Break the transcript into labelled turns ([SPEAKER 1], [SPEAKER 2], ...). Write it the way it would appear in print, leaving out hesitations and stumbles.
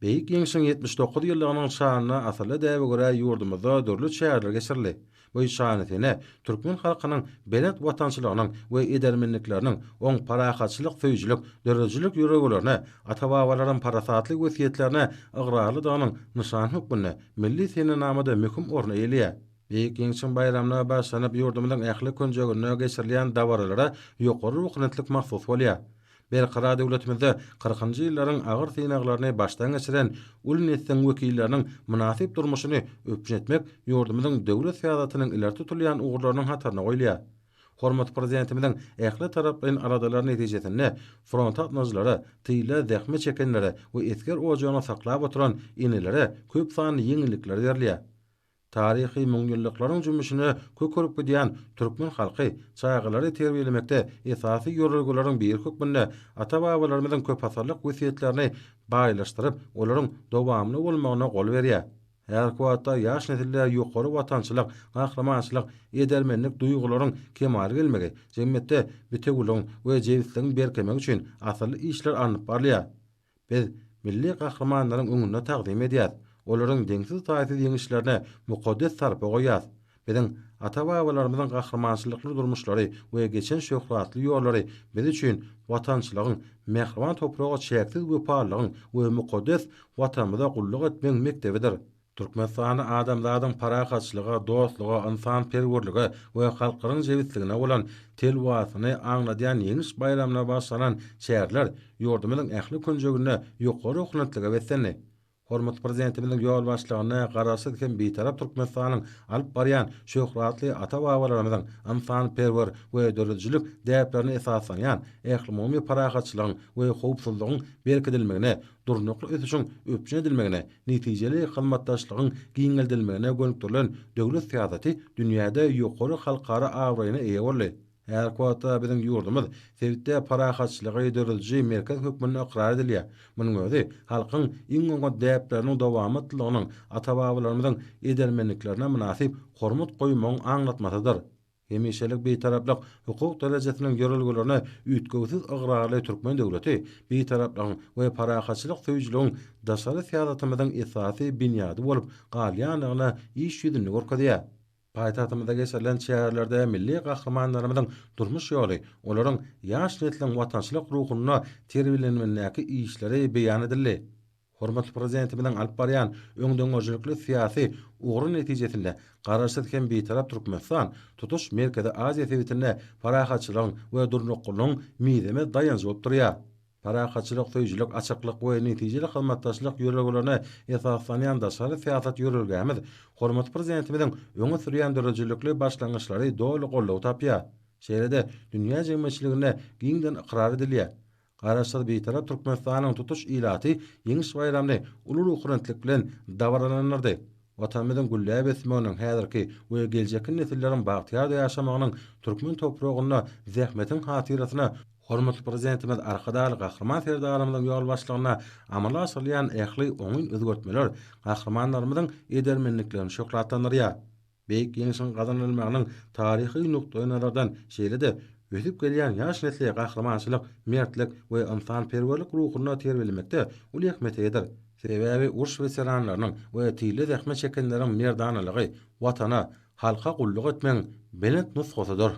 [SPEAKER 1] Beýik ýeňişiň 79 ýyllygynyň şanyna asaly däbe görä ýurdumyzda dörli şäherler geçirildi. Bu şanytyne türkmen halkynyň belet watançylygynyň we edermenlikleriniň oň parahatçylyk, söýjilik, döredijilik ýöreglerini, ata-babalaryň parasatlyk wesiýetlerini ygrarlydygynyň nyşan hukmyny milli senamada möhüm orna eýleýär. Beýik ýeňişiň bayramına başlanyp ýurdumyzyň ähli könjegine geçirilen dawarlara ýokary ruhanyetlik mahsus bolýar. Belkara döwletimizde 40-njy ýyllaryň agyr synaglaryny başdan geçiren ulnetden wekilleriniň münasip durmuşyny öpjetmek ýurdumyzyň döwlet syýasatynyň ileri tutulýan ugurlarynyň hatyryna goýulýar. Hormat prezidentimiň ähli taraplaryň aradalary netijesinde front atnaşlary, tyýla zähme çekenlere we esker ojagyna saklap oturan inelere köp sanly ýeňillikler berilýär. Tarihi müňýyllyklaryň jümüşine kökörüp gidýän türkmen halky çaýgylary terbiýelemekde esasy ýörelgelerin bir hukmynda ata-babalarymyzyň köp asarlyk wesiýetlerini baýlaşdyryp, olaryň dowamly bolmagyna gol berýär. Her wagtda ýaş nesiller ýokary watançylyk, gahramaçylyk, edermenlik duýgularyň kemal gelmegi, jemgyýetde bitegüliň we jewitligiň berkemek üçin asarly işler alınıp barylýar. Biz milli gahramanlaryň öňünde taqdim edýär. Olaryň deňsiz taýsy ýeňişlerine mukaddes sarpa goýýar. Biziň ata-babalarymyzyň gahramaçylykly durmuşlary we geçen şöhratly ýollary biz üçin watançylygyň, mehriban topraga çäksiz wepalygyň we mukaddes watanymyza gulluk etmek mektebidir. Türkmenistany adamlaryň parahatçylyga, dostluga, insan perwerlige we halkyň jewitligine bolan telwasyny aňladýan ýeňiş bayramına başlanan şäherler ýurdumyzyň ähli könjegine ýokary ruhanyetlige beslenli. Hormat prezidentimiň ýol başlygyna garaşy eken beýtarap Türkmenistanyň alyp barýan şöhratly ata-babalarymyzyň insan perwer we döredijilik däplerini esaslanýan ähli parahatçylygyň we howpsuzlygyň berkidilmegine, durnukly ösüşiň öpjün edilmegine, netijeli hyzmatdaşlygyň giňeldilmegine gönükdirilen döwlet syýasaty dünýäde ýokary halkara awraýyna eýe boldy. Her wagtda biziň ýurdumyz sebitde parahatçylygy dörediji merkez hökmüne ikrar edilýär. Munyň özi halkyň iň öňe däpleriniň dowamytlygynyň ata-babalarymyzyň edermenliklerine münasip hormat goýmagyň aňlatmasydyr. Hemişelik beýtaraplyk hukuk derejesiniň ýörelgelerini üýtgewsiz ygrarly türkmen döwleti beýtaraplygyň we parahatçylyk söýjiligiň daşary syýasatymyzyň esasy binýady bolup galýanlygyna iş ýüzüni görkezýär. Paýtagtymyzda geçirilen şäherlerde milli gahramanlarymyzyň durmuş ýoly, olaryň ýaş nesliniň watançylyk ruhuny terbiýelenmegindäki işleri beýan edildi. Hormatly prezidentimiň alyp barýan öňdöňejlikli syýasy ugry netijesinde garaşy eken beýtarap Türkmenistan tutuş Merkezi Aziýa sebitinde parahatçylygyň we durnuklygyň miýzeme daýanyjy bolup durýar. Parahatçylyk, söýjilik, açyklyk we netijeli hyzmatdaşlyk ýöreglerini esaslanýan daşary syýasat ýörelgämiz hormatly prezidentimiň öňe sürýän döredijilikli başlangyçlary doly gollaw tapýar. Şeýlede dünýä jemgyýetçiligine giňden ikrar edilýär. Garaşy beýtarap Türkmenistanyň tutuş ilaty ýeňiş bayramny uly ruhanyetlik bilen dawarananlardy. Watanymyzyň gülläp esmeginiň häzirki we geljeki nesilleriň bagtyar ýaşamagynyň türkmen topragyna zähmetiň hatyrasyna hormatly prezidentimiz arkadaly gahraman serdarymyzyň ýol başlygyna amala asyrlayan ähli oňyn özgertmeler gahramanlarymyzyň edermenliklerini şoklatandyrýar. Beýik ýeňişiň gazanylmagynyň taryhy nukdaýy nazardan şeýlede ösüp gelýän ýaş nesli gahramançylyk, mertlik we insan perwerlik ruhuny terbiýelemekde uly ähmiýet eder. Sebäbi uruş veteranlarynyň we tyýly zähme çekenleriň merdanylygy watana, halka gulluk etmeň belet nusgasydyr.